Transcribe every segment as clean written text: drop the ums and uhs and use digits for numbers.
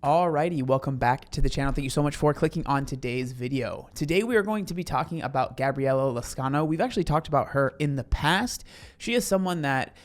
Alrighty, welcome back to the channel. Thank you so much for clicking on today's video. Today we are going to be talking about Gabriela Lascano. We've actually talked about her in the past. She is someone that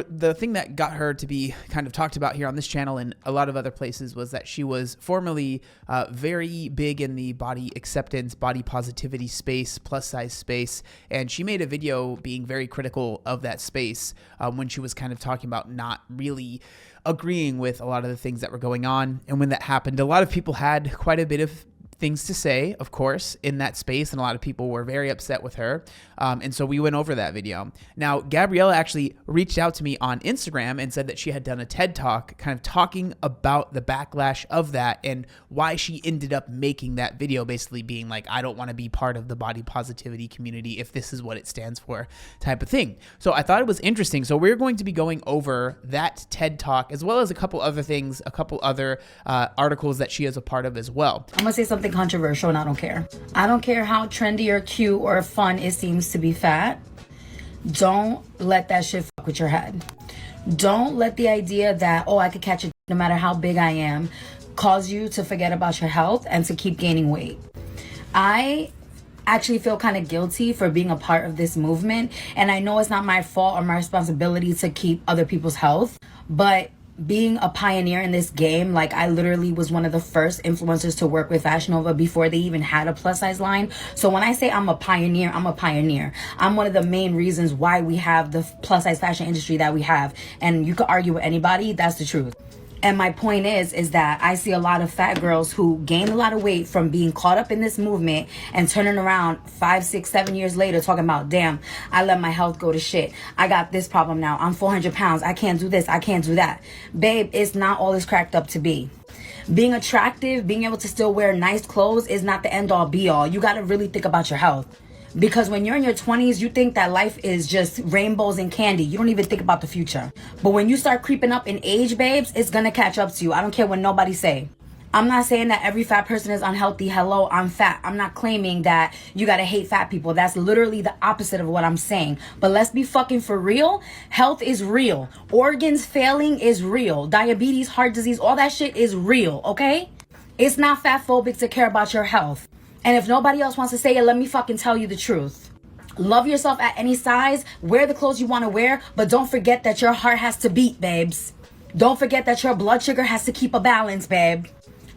the thing that got her to be kind of talked about here on this channel and a lot of other places was that she was formerly very big in the body acceptance, body positivity space, plus size space. And she made a video being very critical of that space when she was kind of talking about not really agreeing with a lot of the things that were going on. And when that happened, a lot of people had quite a bit of things to say, of course, in that space, and a lot of people were very upset with her. And so we went over that video. Now, Gabriela actually reached out to me on Instagram and said that she had done a TED Talk kind of talking about the backlash of that and why she ended up making that video, basically being like, I don't want to be part of the body positivity community if this is what it stands for, type of thing. So I thought it was interesting. So we're going to be going over that TED Talk as well as a couple other things, a couple other articles that she is a part of as well. I'm gonna say something controversial and I don't care. I don't care how trendy or cute or fun it seems to be fat. Don't let that shit fuck with your head. Don't let the idea that, oh, I could catch it no matter how big I am, cause you to forget about your health and to keep gaining weight. I actually feel kind of guilty for being a part of this movement, and I know it's not my fault or my responsibility to keep other people's health, but being a pioneer in this game, like I literally was one of the first influencers to work with Fashion Nova before they even had a plus size line. So when I say I'm a pioneer, I'm a pioneer. I'm one of the main reasons why we have the plus size fashion industry that we have. And you could argue with anybody, that's the truth. And my point is that I see a lot of fat girls who gain a lot of weight from being caught up in this movement and turning around 5, 6, 7 years later talking about, damn, I let my health go to shit. I got this problem now. I'm 400 pounds. I can't do this. I can't do that. Babe, it's not all it's cracked up to be. Being attractive, being able to still wear nice clothes is not the end all be all. You got to really think about your health. Because when you're in your 20s, you think that life is just rainbows and candy. You don't even think about the future. But when you start creeping up in age, babes, it's gonna catch up to you. I don't care what nobody say. I'm not saying that every fat person is unhealthy. Hello, I'm fat. I'm not claiming that you gotta hate fat people. That's literally the opposite of what I'm saying. But let's be fucking for real. Health is real. Organs failing is real. Diabetes, heart disease, all that shit is real, okay? It's not fat phobic to care about your health. And if nobody else wants to say it, let me fucking tell you the truth. Love yourself at any size. Wear the clothes you want to wear. But don't forget that your heart has to beat, babes. Don't forget that your blood sugar has to keep a balance, babe.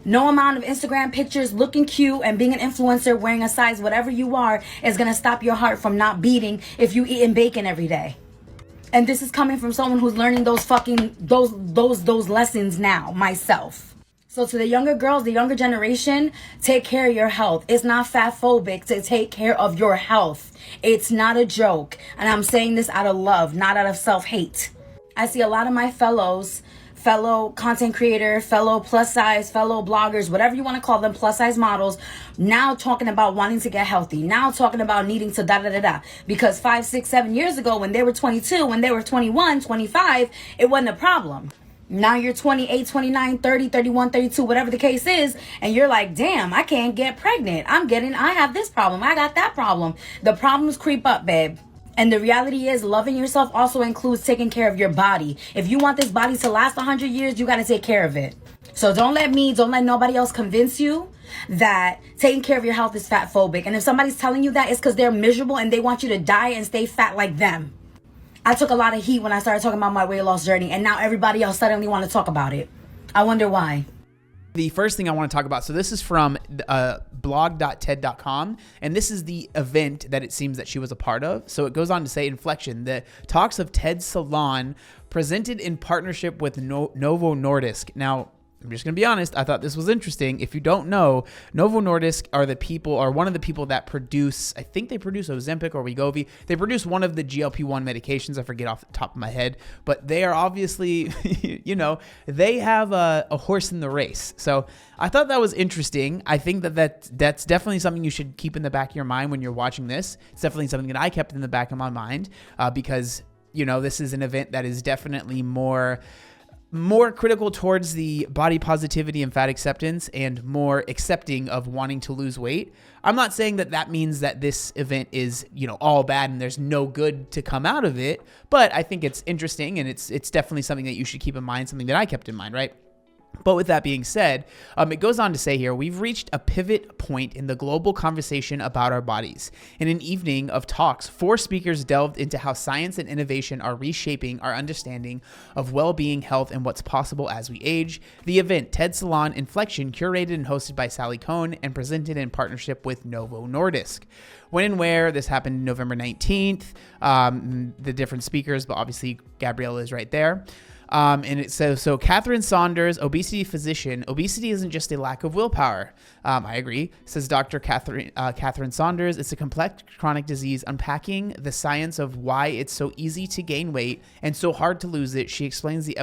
No amount of Instagram pictures looking cute and being an influencer wearing a size whatever you are is going to stop your heart from not beating if you eating bacon every day. And this is coming from someone who's learning those lessons now, myself. So to the younger girls, the younger generation, take care of your health. It's not fat phobic to take care of your health. It's not a joke. And I'm saying this out of love, not out of self-hate. I see a lot of my fellow content creator, fellow plus size, fellow bloggers, whatever you want to call them, plus size models, now talking about wanting to get healthy, now talking about needing to da-da-da-da. Because 5, 6, 7 years ago, when they were 22, when they were 21, 25, it wasn't a problem. Now you're 28, 29, 30, 31, 32, whatever the case is, and you're like, damn, I can't get pregnant. I have this problem. I got that problem. The problems creep up, babe. And the reality is loving yourself also includes taking care of your body. If you want this body to last 100 years, you got to take care of it. So don't let nobody else convince you that taking care of your health is fat phobic. And if somebody's telling you that, it's because they're miserable and they want you to die and stay fat like them. I took a lot of heat when I started talking about my weight loss journey, and now everybody else suddenly want to talk about it. I wonder why. The first thing I want to talk about, so this is from blog.ted.com, and this is the event that it seems that she was a part of. So it goes on to say, Inflection, the talks of TED Salon presented in partnership with Novo Nordisk. Now, I'm just going to be honest, I thought this was interesting. If you don't know, Novo Nordisk are one of the people that produce, I think they produce Ozempic or Wegovy. They produce one of the GLP-1 medications. I forget off the top of my head, but they are obviously, they have a horse in the race. So I thought that was interesting. I think that's definitely something you should keep in the back of your mind when you're watching this. It's definitely something that I kept in the back of my mind because, this is an event that is definitely more critical towards the body positivity and fat acceptance and more accepting of wanting to lose weight. I'm not saying that means that this event is, all bad and there's no good to come out of it, but I think it's interesting and it's definitely something that you should keep in mind, something that I kept in mind, right? But with that being said, it goes on to say here, we've reached a pivot point in the global conversation about our bodies. In an evening of talks, 4 speakers delved into how science and innovation are reshaping our understanding of well-being, health, and what's possible as we age. The event, TED Salon Inflection, curated and hosted by Sally Cohn and presented in partnership with Novo Nordisk. When and where, this happened November 19th. The different speakers, but obviously Gabriella is right there. And it says, so Catherine Saunders, obesity physician, obesity isn't just a lack of willpower. I agree, says Dr. Catherine Saunders. It's a complex chronic disease. Unpacking the science of why it's so easy to gain weight and so hard to lose it, she explains the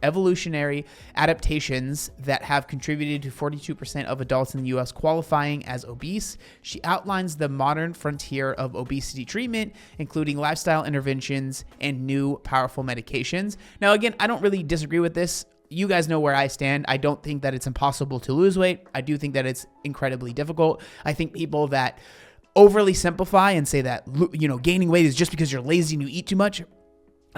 evolutionary adaptations that have contributed to 42% of adults in the U.S. qualifying as obese. She outlines the modern frontier of obesity treatment, including lifestyle interventions and new powerful medications. Now, again, I don't really disagree with this. You guys know where I stand. I don't think that it's impossible to lose weight. I do think that it's incredibly difficult. I think people that overly simplify and say that, gaining weight is just because you're lazy and you eat too much,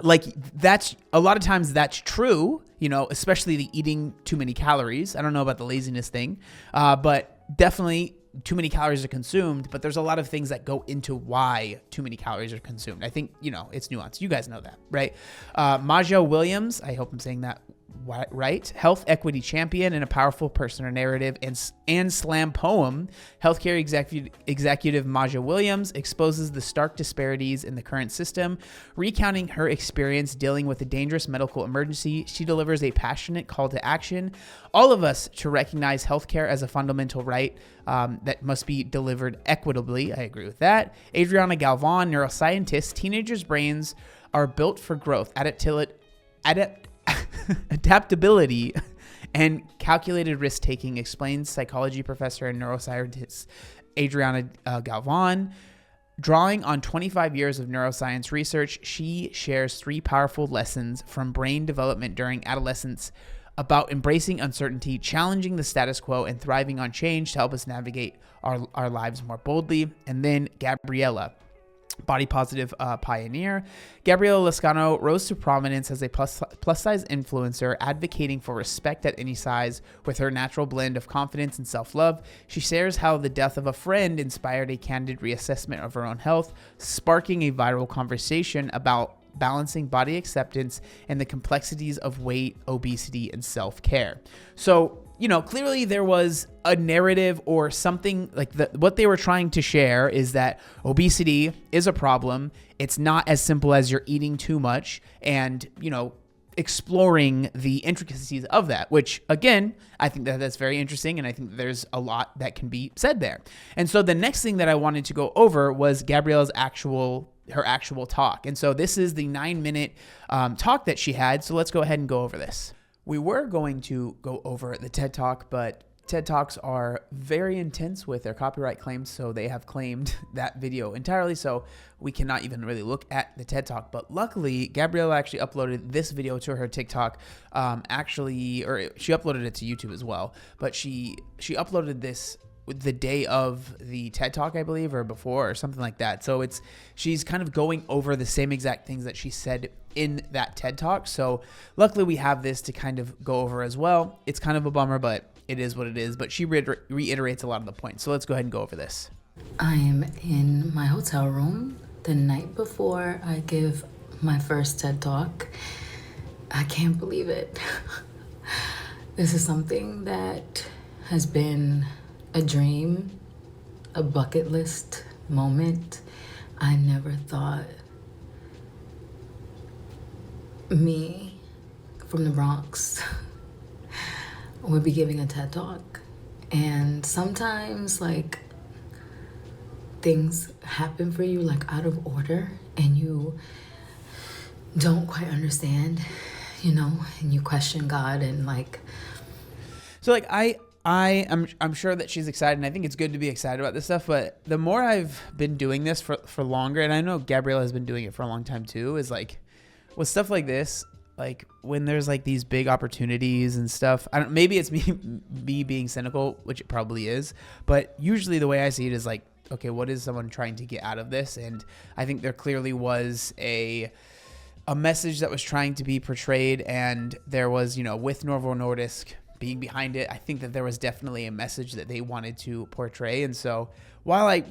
like, that's a lot of times that's true, especially the eating too many calories. I don't know about the laziness thing, but definitely too many calories are consumed, but there's a lot of things that go into why too many calories are consumed. I think, it's nuanced. You guys know that, right? Maja Williams, I hope I'm saying that right, health equity champion and a powerful personal narrative and slam poem. Healthcare executive Maja Williams exposes the stark disparities in the current system. Recounting her experience dealing with a dangerous medical emergency, she delivers a passionate call to action. All of us to recognize healthcare as a fundamental right that must be delivered equitably. I agree with that. Adriana Galvan, neuroscientist, teenagers' brains are built for growth, adaptability, and calculated risk-taking, explains psychology professor and neuroscientist Adriana Galvan. Drawing on 25 years of neuroscience research, she shares 3 powerful lessons from brain development during adolescence about embracing uncertainty, challenging the status quo, and thriving on change to help us navigate our lives more boldly. And then Gabriella, body positive pioneer. Gabriella Lascano rose to prominence as a plus size influencer, advocating for respect at any size with her natural blend of confidence and self-love. She shares how the death of a friend inspired a candid reassessment of her own health, sparking a viral conversation about balancing body acceptance and the complexities of weight, obesity, and self-care. So, clearly there was a narrative or something like what they were trying to share is that obesity is a problem. It's not as simple as you're eating too much and, exploring the intricacies of that, which again, I think that's very interesting. And I think there's a lot that can be said there. And so the next thing that I wanted to go over was Gabriella's actual talk. And so this is the 9-minute talk that she had. So let's go ahead and go over this. We were going to go over the TED Talk, but TED Talks are very intense with their copyright claims, so they have claimed that video entirely, so we cannot even really look at the TED Talk. But luckily, Gabriella actually uploaded this video to her TikTok, or she uploaded it to YouTube as well, but she uploaded this the day of the TED Talk, I believe, or before, or something like that. So she's kind of going over the same exact things that she said in that TED Talk. So luckily we have this to kind of go over as well. It's kind of a bummer, but it is what it is. But she reiterates a lot of the points. So let's go ahead and go over this. I am in my hotel room the night before I give my first TED Talk. I can't believe it. This is something that has been a dream, a bucket list moment. I never thought me from the Bronx would be giving a TED Talk. And sometimes things happen for you out of order and you don't quite understand, and you question God and So I'm sure that she's excited, and I think it's good to be excited about this stuff, but the more I've been doing this for longer, and I know Gabriella has been doing it for a long time too, is with stuff like this, when there's these big opportunities and stuff, maybe it's me being cynical, which it probably is, but usually the way I see it is okay, what is someone trying to get out of this? And I think there clearly was a message that was trying to be portrayed, and there was, with Novo Nordisk being behind it. I think that there was definitely a message that they wanted to portray. And so while I,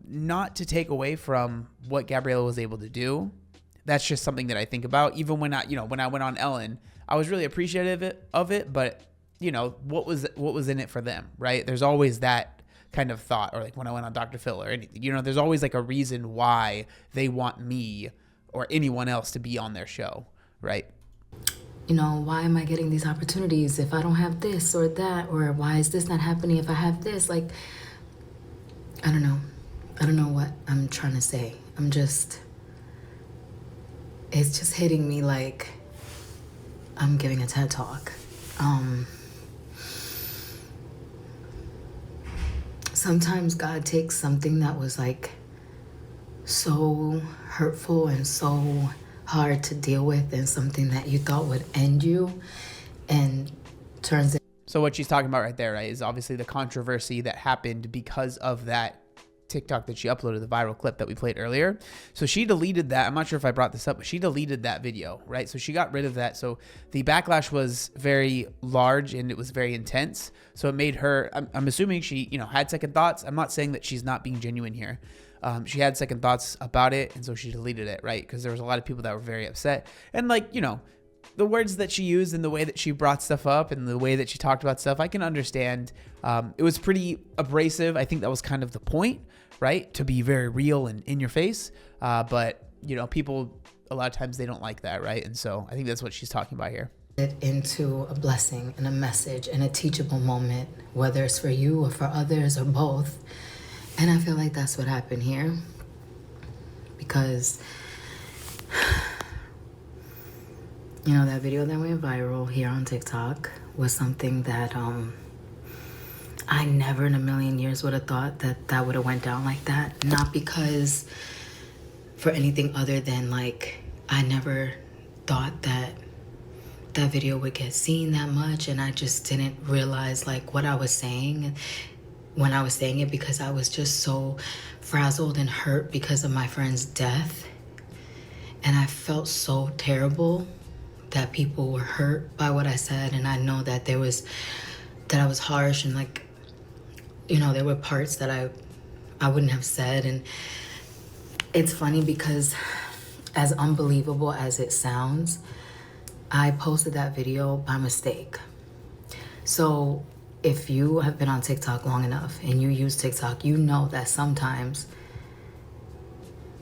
not to take away from what Gabriella was able to do, that's just something that I think about. Even when I went on Ellen, I was really appreciative of it, but what was in it for them, right? There's always that kind of thought, or like when I went on Dr. Phil or anything, there's always like a reason why they want me or anyone else to be on their show, right? Why am I getting these opportunities if I don't have this or that? Or why is this not happening if I have this? Like, I don't know what I'm trying to say. It's just hitting me like I'm giving a TED Talk. Sometimes God takes something that was like so hurtful and so hard to deal with, and something that you thought would end you, and turns it. So what she's talking about right there, right, is obviously the controversy that happened because of that TikTok that she uploaded, the viral clip that we played earlier. So she deleted that. I'm not sure if I brought this up, but she deleted that video, right? So she got rid of that. So the backlash was very large and it was very intense. So it made her, I'm assuming she, had second thoughts. I'm not saying that she's not being genuine here. She had second thoughts about it, and so she deleted it, right? Because there was a lot of people that were very upset. And the words that she used and the way that she brought stuff up and the way that she talked about stuff, I can understand. It was pretty abrasive. I think that was kind of the point, right? To be very real and in your face. But, people, a lot of times they don't like that, right? And so I think that's what she's talking about here. It into a blessing and a message and a teachable moment, whether it's for you or for others or both. And I feel like that's what happened here, because, that video that went viral here on TikTok was something that I never in a million years would have thought that would have went down like that. Not because for anything other than like, I never thought that video would get seen that much, and I just didn't realize like what I was saying when I was saying it, because I was just so frazzled and hurt because of my friend's death. And I felt so terrible that people were hurt by what I said. And I know that I was harsh, and like, there were parts that I wouldn't have said. And it's funny because, as unbelievable as it sounds, I posted that video by mistake. So if you have been on TikTok long enough and you use TikTok, you know that sometimes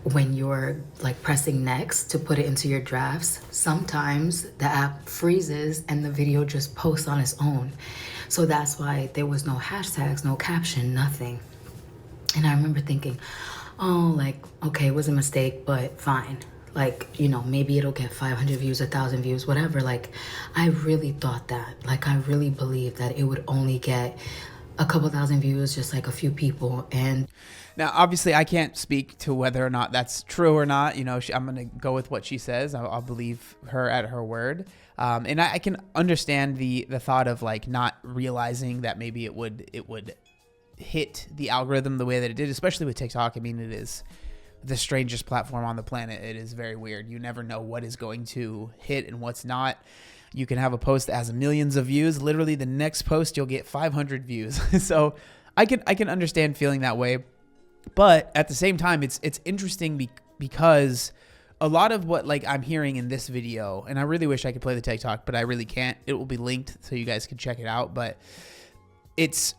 when you're like pressing next to put it into your drafts, sometimes the app freezes and the video just posts on its own. So that's why there was no hashtags, no caption, nothing. And I remember thinking, oh, like, okay, it was a mistake, but fine. Like, maybe it'll get 500 views, 1,000 views, whatever. Like, I really thought that. Like, I really believed that it would only get a couple thousand views, just like a few people. And now, obviously, I can't speak to whether or not that's true or not. I'm going to go with what she says. I'll believe her at her word. And I can understand the thought of like not realizing that maybe it would hit the algorithm the way that it did, especially with TikTok. I mean, it is the strangest platform on the planet. It is very weird. You never know what is going to hit and what's not. You can have a post that has millions of views. Literally the next post you'll get 500 views. So I can understand feeling that way. But at the same time, it's interesting because a lot of what like I'm hearing in this video, and I really wish I could play the TikTok, but I really can't. It will be linked so you guys can check it out. But it's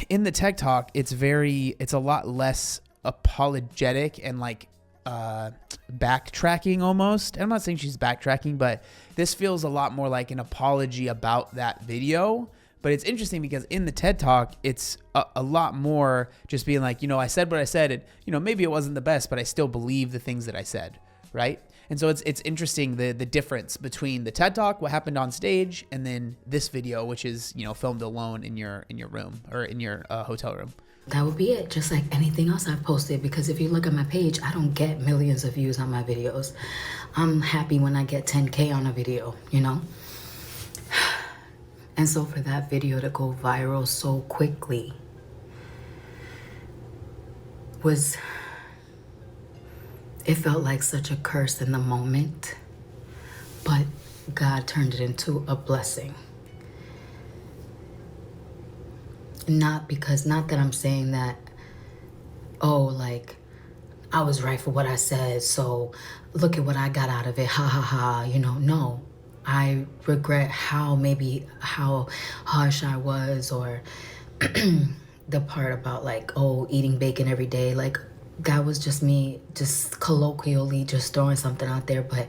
in the TikTok, it's a lot less apologetic and like backtracking almost. I'm not saying she's backtracking, but this feels a lot more like an apology about that video. But it's interesting because in the TED Talk, it's a lot more just being like, I said what I said, and maybe it wasn't the best, but I still believe the things that I said, right? And so it's interesting the difference between the TED Talk, what happened on stage, and then this video, which is filmed alone in your room or in your hotel room. That would be it, just like anything else I've posted, because if you look at my page, I don't get millions of views on my videos. I'm happy when I get 10K on a video, And so for that video to go viral so quickly it felt like such a curse in the moment, but God turned it into a blessing. Not that I'm saying that, oh, like, I was right for what I said, so look at what I got out of it, ha ha ha, no. I regret how harsh I was, or the part about like, oh, eating bacon every day, like that was just me just colloquially just throwing something out there. But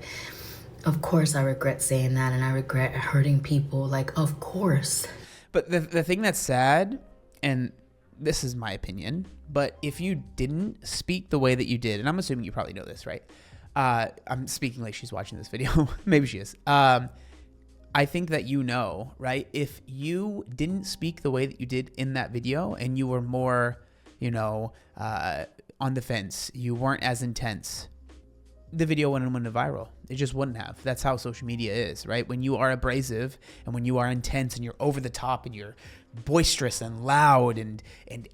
of course I regret saying that, and I regret hurting people, like, of course. But the thing that's sad, and this is my opinion, but if you didn't speak the way that you did, and I'm assuming you probably know this, right? I'm speaking like she's watching this video. Maybe she is. I think that right? If you didn't speak the way that you did in that video, and you were more, on the fence, you weren't as intense, the video wouldn't have went viral. It just wouldn't have. That's how social media is, right? When you are abrasive and when you are intense and you're over the top and you're boisterous and loud and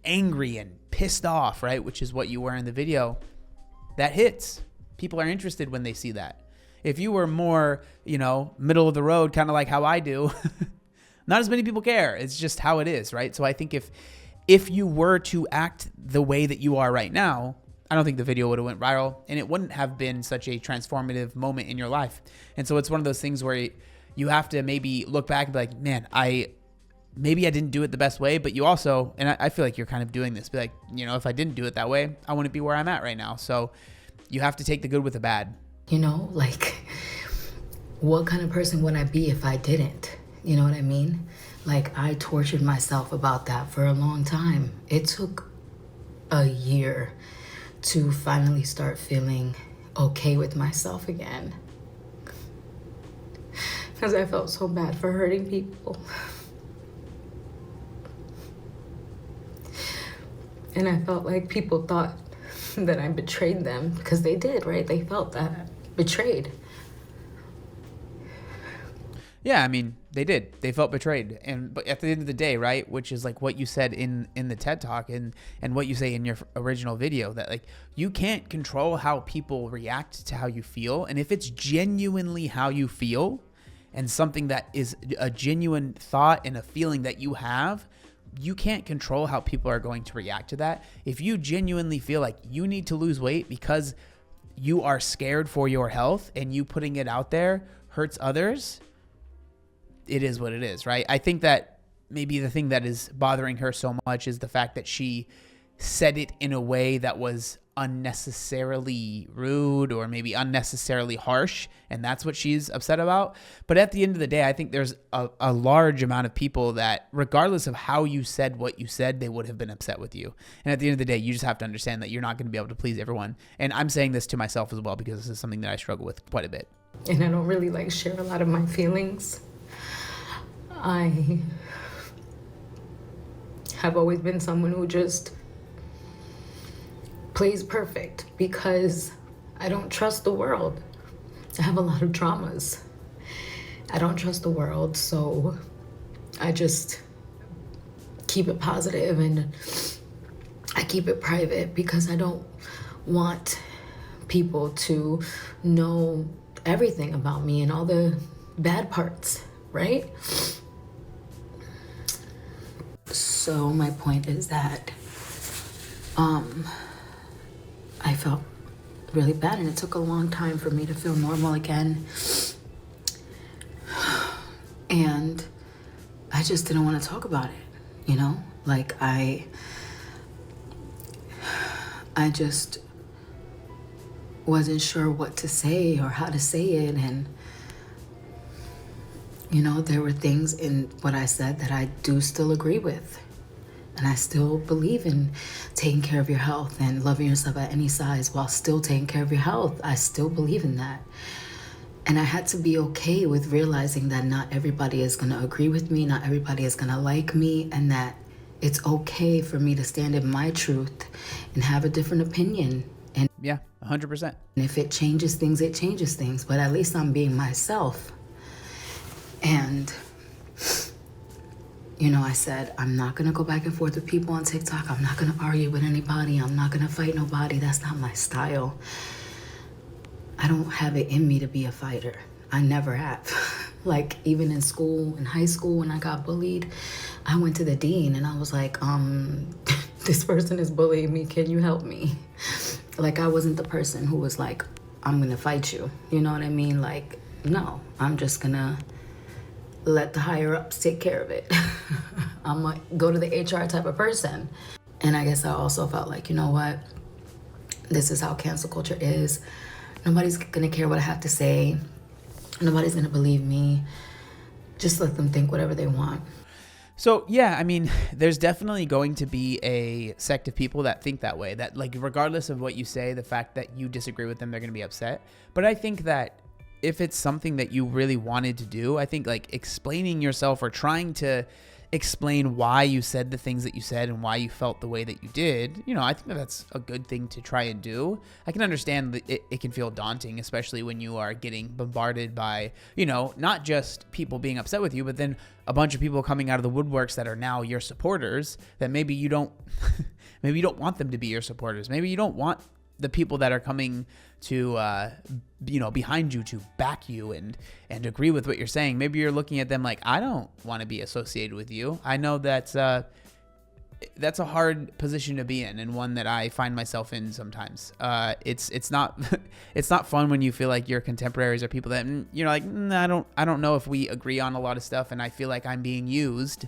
angry and pissed off, right? Which is what you were in the video, that hits. People are interested when they see that. If you were more, middle of the road, kind of like how I do, not as many people care. It's just how it is, right? So I think if you were to act the way that you are right now, I don't think the video would have went viral, and it wouldn't have been such a transformative moment in your life. And so it's one of those things where you have to maybe look back and be like, man, maybe I didn't do it the best way, but you also, and I feel like you're kind of doing this, be like, if I didn't do it that way, I wouldn't be where I'm at right now. So you have to take the good with the bad. Like, what kind of person would I be if I didn't? You know what I mean? Like, I tortured myself about that for a long time. It took a year to finally start feeling okay with myself again, because I felt so bad for hurting people. And I felt like people thought that I betrayed them, because they did, right? They felt that betrayed. Yeah, I mean, they did. They felt betrayed. But at the end of the day, right, which is like what you said in the TED Talk and what you say in your original video, that like you can't control how people react to how you feel. And if it's genuinely how you feel and something that is a genuine thought and a feeling that you have, you can't control how people are going to react to that. If you genuinely feel like you need to lose weight because you are scared for your health and you putting it out there hurts others, it is what it is, right? I think that maybe the thing that is bothering her so much is the fact that she said it in a way that was unnecessarily rude or maybe unnecessarily harsh, and that's what she's upset about. But at the end of the day, I think there's a large amount of people that, regardless of how you said what you said, they would have been upset with you. And at the end of the day, you just have to understand that you're not going to be able to please everyone. And I'm saying this to myself as well, because this is something that I struggle with quite a bit. And I don't really share a lot of my feelings. I have always been someone who just plays perfect because I don't trust the world. I have a lot of traumas. I don't trust the world, so I just keep it positive and I keep it private because I don't want people to know everything about me and all the bad parts, right? So my point is that I felt really bad, and it took a long time for me to feel normal again. And I just didn't want to talk about it, Like I just wasn't sure what to say or how to say it, and there were things in what I said that I do still agree with. And I still believe in taking care of your health and loving yourself at any size while still taking care of your health. I still believe in that. And I had to be okay with realizing that not everybody is going to agree with me, not everybody is going to like me, and that it's okay for me to stand in my truth and have a different opinion. And yeah, 100%. And if it changes things, it changes things. But at least I'm being myself. And I said, I'm not going to go back and forth with people on TikTok. I'm not going to argue with anybody. I'm not going to fight nobody. That's not my style. I don't have it in me to be a fighter. I never have. Like, even in school, in high school, when I got bullied, I went to the dean and I was like, this person is bullying me. Can you help me? Like, I wasn't the person who was like, I'm going to fight you. You know what I mean? Like, no, I'm just going to let the higher ups take care of it. I'm like, go to the HR type of person. And I guess I also felt like, you know what? This is how cancel culture is. Nobody's going to care what I have to say. Nobody's going to believe me. Just let them think whatever they want. So, yeah, I mean, there's definitely going to be a sect of people that think that way, that, like, regardless of what you say, the fact that you disagree with them, they're going to be upset. But I think that if it's something that you really wanted to do, I think, like, explaining yourself or trying to explain why you said the things that you said and why you felt the way that you did, you know, I think that that's a good thing to try and do. I can understand that it can feel daunting, especially when you are getting bombarded by, you know, not just people being upset with you, but then a bunch of people coming out of the woodworks that are now your supporters that maybe you don't, maybe you don't want them to be your supporters. Maybe you don't want the people that are coming to, you know, behind you to back you and agree with what you're saying. Maybe you're looking at them like, I don't want to be associated with you. I know that's a hard position to be in, and one that I find myself in sometimes. It's not it's not fun when you feel like your contemporaries are people that you're like, I don't know if we agree on a lot of stuff, and I feel like I'm being used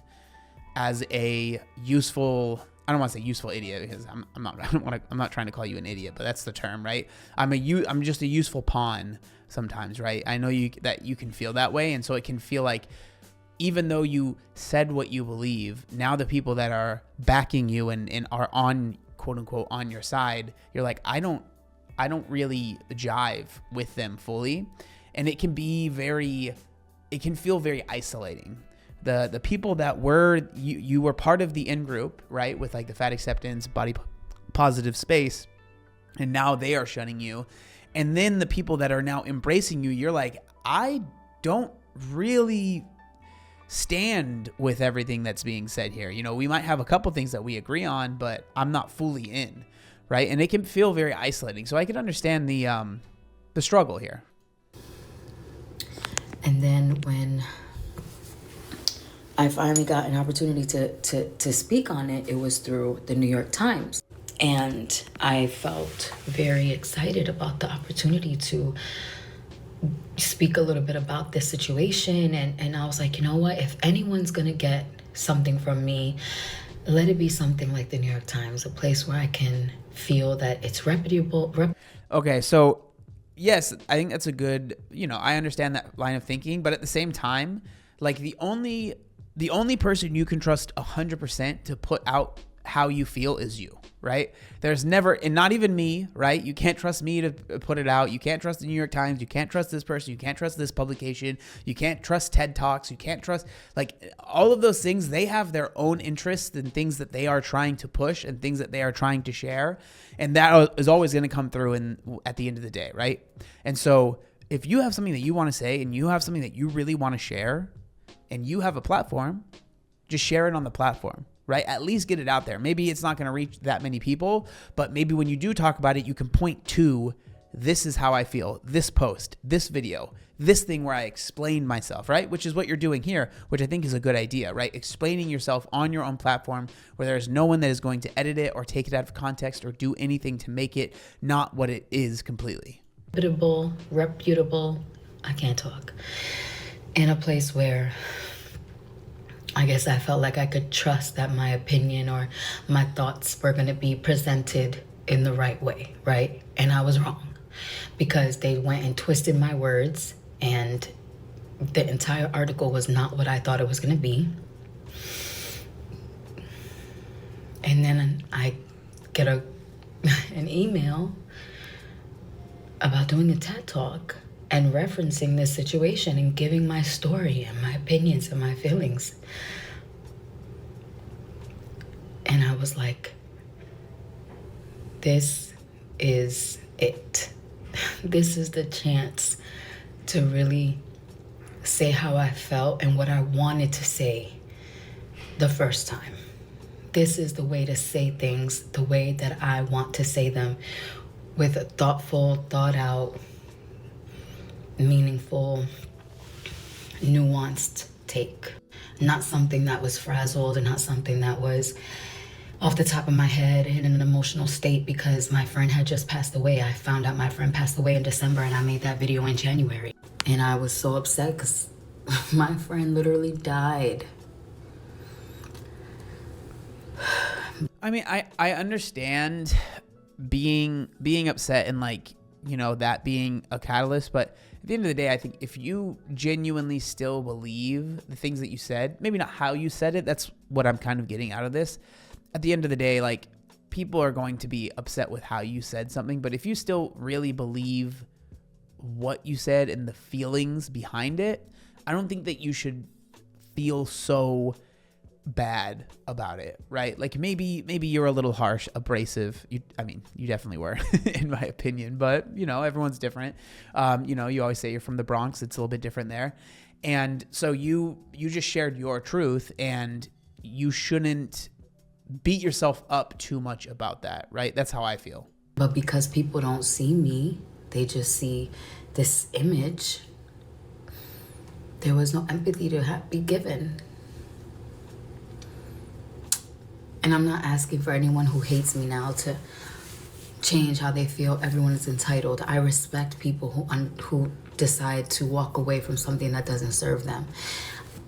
as a useful. I don't want to say useful idiot, because I'm not trying to call you an idiot, but that's the term, right? I'm just a useful pawn sometimes, right? I know that you can feel that way, and so it can feel like even though you said what you believe, now the people that are backing you and are on, quote unquote, on your side, you're like, I don't really jive with them fully, and it can feel very isolating. The people that you were part of the in group, right, with like the fat acceptance, body positive space, and now they are shunning you. And then the people that are now embracing you, you're like, I don't really stand with everything that's being said here. You know, we might have a couple things that we agree on, but I'm not fully in, right? And it can feel very isolating. So I can understand the struggle here. And then when I finally got an opportunity to speak on it, it was through the New York Times. And I felt very excited about the opportunity to speak a little bit about this situation. And I was like, you know what? If anyone's going to get something from me, let it be something like the New York Times, a place where I can feel that it's reputable. Okay, so yes, I think that's a good, you know, I understand that line of thinking, but at the same time, like the only person you can trust 100% to put out how you feel is you, right? There's never, and not even me, right? You can't trust me to put it out. You can't trust the New York Times. You can't trust this person. You can't trust this publication. You can't trust TED Talks. You can't trust, like, all of those things. They have their own interests and things that they are trying to push and things that they are trying to share. And that is always going to come through at the end of the day, right? And so if you have something that you want to say and you have something that you really want to share, and you have a platform, just share it on the platform, right? At least get it out there. Maybe it's not going to reach that many people, but maybe when you do talk about it, you can point to, this is how I feel, this post, this video, this thing where I explain myself, right? Which is what you're doing here, which I think is a good idea, right? Explaining yourself on your own platform where there's no one that is going to edit it or take it out of context or do anything to make it not what it is completely. Reputable, I can't talk. In a place where I guess I felt like I could trust that my opinion or my thoughts were going to be presented in the right way, right? And I was wrong, because they went and twisted my words, and the entire article was not what I thought it was going to be. And then I get an email about doing a TED Talk and referencing this situation and giving my story and my opinions and my feelings. And I was like, this is it. This is the chance to really say how I felt and what I wanted to say the first time. This is the way to say things the way that I want to say them, with a thoughtful, thought out, meaningful nuanced take. Not something that was frazzled and not something that was off the top of my head in an emotional state because my friend had just passed away. I found out my friend passed away in December and I made that video in January. And I was so upset because my friend literally died. I mean, I understand being upset and like, you know, that being a catalyst, but at the end of the day, I think if you genuinely still believe the things that you said, maybe not how you said it, that's what I'm kind of getting out of this. At the end of the day, like, people are going to be upset with how you said something, but if you still really believe what you said and the feelings behind it, I don't think that you should feel so bad about it, right? Like maybe you're a little harsh, abrasive. You definitely were in my opinion, but you know, everyone's different. You know, you always say you're from the Bronx. It's a little bit different there. And so you just shared your truth, and you shouldn't beat yourself up too much about that, right? That's how I feel. But because people don't see me, they just see this image. There was no empathy to be given. And I'm not asking for anyone who hates me now to change how they feel. Everyone is entitled. I respect people who decide to walk away from something that doesn't serve them.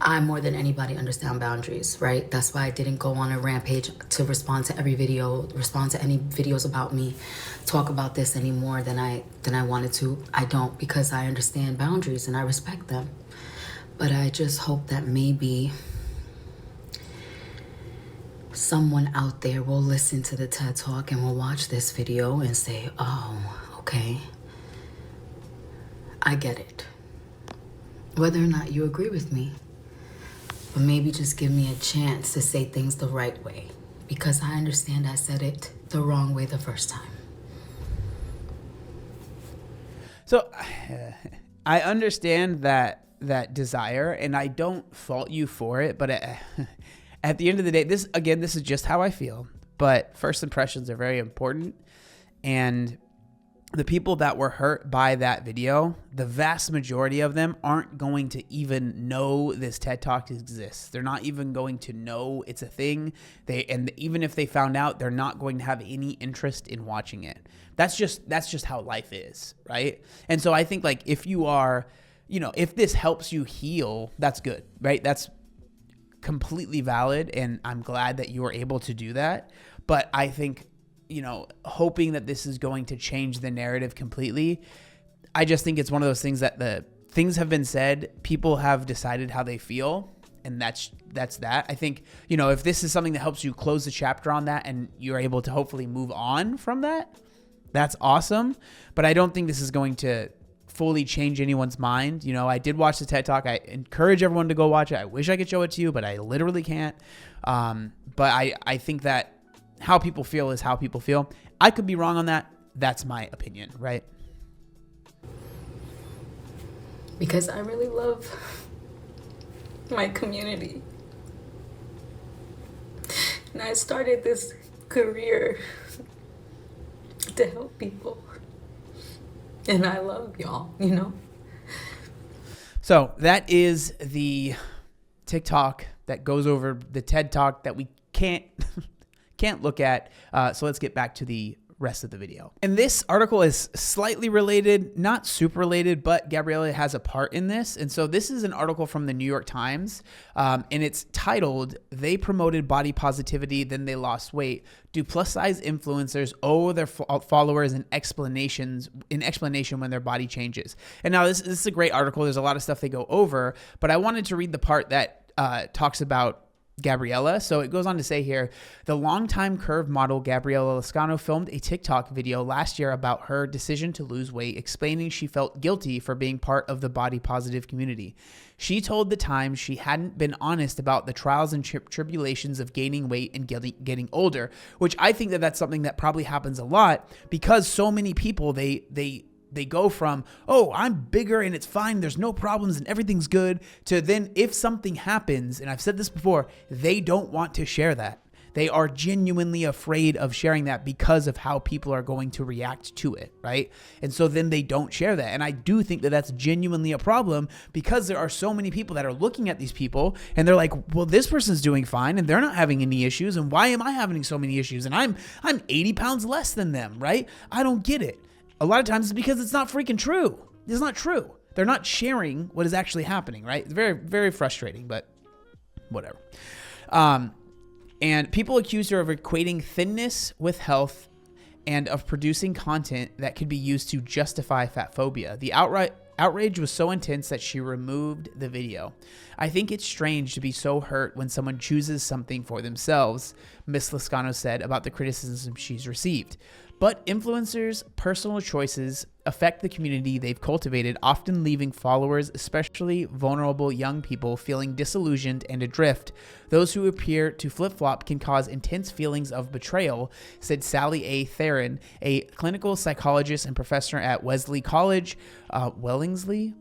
I, more than anybody, understand boundaries, right? That's why I didn't go on a rampage to respond to every video, respond to any videos about me, talk about this any more than I wanted to. I don't, because I understand boundaries and I respect them. But I just hope that maybe someone out there will listen to the TED Talk and will watch this video and say, oh, okay, I get it. Whether or not you agree with me, but maybe just give me a chance to say things the right way, because I understand I said it the wrong way the first time. So I understand that desire, and I don't fault you for it, but at the end of the day, this is just how I feel. But first impressions are very important, and the people that were hurt by that video, the vast majority of them aren't going to even know this TED Talk exists. They're not even going to know it's a thing. And even if they found out, they're not going to have any interest in watching it. That's just how life is, right? And so I think, like, if you are, you know, if this helps you heal, that's good, right? That's completely valid, and I'm glad that you were able to do that. But I think, you know, hoping that this is going to change the narrative completely, I just think it's one of those things that the things have been said, people have decided how they feel, and that's that. I think, you know, if this is something that helps you close the chapter on that and you're able to hopefully move on from that, that's awesome. But I don't think this is going to fully change anyone's mind. You know, I did watch the TED Talk. I encourage everyone to go watch it. I wish I could show it to you, but I literally can't. But I think that how people feel is how people feel. I could be wrong on that. That's my opinion, right? Because I really love my community. And I started this career to help people. And I love y'all, you know? So that is the TikTok that goes over the TED Talk that we can't look at. So let's get back to the rest of the video. And this article is slightly related, not super related, but Gabriella has a part in this. And so this is an article from the New York Times, and it's titled, "They Promoted Body Positivity, Then They Lost Weight. Do plus-size influencers owe their followers an explanation when their body changes?" And now this is a great article. There's a lot of stuff they go over, but I wanted to read the part that talks about Gabriella. So it goes on to say here, the longtime curve model Gabriella Lascano filmed a TikTok video last year about her decision to lose weight, explaining she felt guilty for being part of the body positive community. She told the Times she hadn't been honest about the trials and tribulations of gaining weight and getting older, which I think that that's something that probably happens a lot because so many people, they go from, oh, I'm bigger and it's fine, there's no problems and everything's good, to then if something happens, and I've said this before, they don't want to share that. They are genuinely afraid of sharing that because of how people are going to react to it, right? And so then they don't share that. And I do think that that's genuinely a problem, because there are so many people that are looking at these people and they're like, well, this person's doing fine and they're not having any issues, and why am I having so many issues? And I'm 80 pounds less than them, right? I don't get it. A lot of times it's because it's not freaking true. It's not true. They're not sharing what is actually happening, right? It's very, very frustrating, but whatever. And people accuse her of equating thinness with health and of producing content that could be used to justify fat phobia. The outrage was so intense that she removed the video. I think it's strange to be so hurt when someone chooses something for themselves, Ms. Lascano said about the criticism she's received. But influencers' personal choices affect the community they've cultivated, often leaving followers, especially vulnerable young people, feeling disillusioned and adrift. Those who appear to flip-flop can cause intense feelings of betrayal, said Sally A. Theron, a clinical psychologist and professor at Wesley College, Wellesley,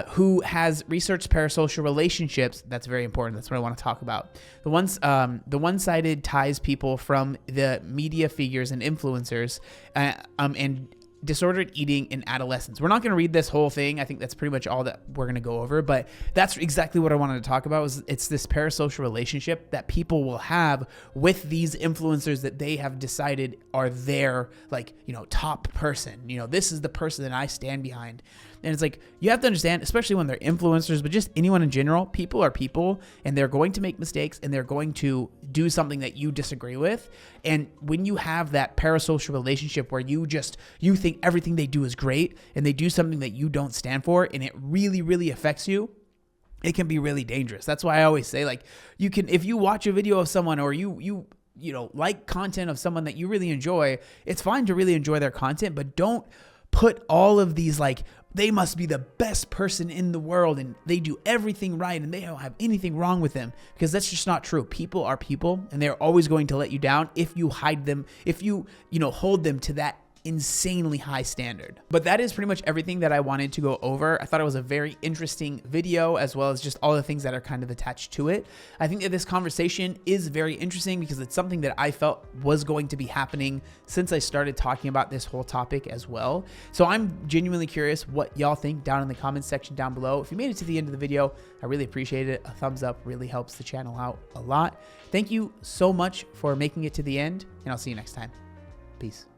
who has researched parasocial relationships. That's very important. That's what I want to talk about. The one-sided ties people from the media figures and influencers, and disordered eating in adolescence. We're not going to read this whole thing. I think that's pretty much all that we're going to go over, but that's exactly what I wanted to talk about. It's this parasocial relationship that people will have with these influencers that they have decided are their, like, top person. This is the person that I stand behind. And it's like, you have to understand, especially when they're influencers, but just anyone in general, people are people, and they're going to make mistakes, and they're going to do something that you disagree with. And when you have that parasocial relationship where you think everything they do is great, and they do something that you don't stand for, and it really, really affects you, it can be really dangerous. That's why I always say, like, if you watch a video of someone, or you like content of someone that you really enjoy, it's fine to really enjoy their content, but don't put all of these, like, they must be the best person in the world and they do everything right and they don't have anything wrong with them, because that's just not true. People are people, and they're always going to let you down if you hide them, if you hold them to that insanely high standard. But that is pretty much everything that I wanted to go over. I thought it was a very interesting video, as well as just all the things that are kind of attached to it. I think that this conversation is very interesting because it's something that I felt was going to be happening since I started talking about this whole topic as well. So I'm genuinely curious what y'all think down in the comments section down below. If you made it to the end of the video, I really appreciate it. A thumbs up really helps the channel out a lot. Thank you so much for making it to the end, and I'll see you next time. Peace.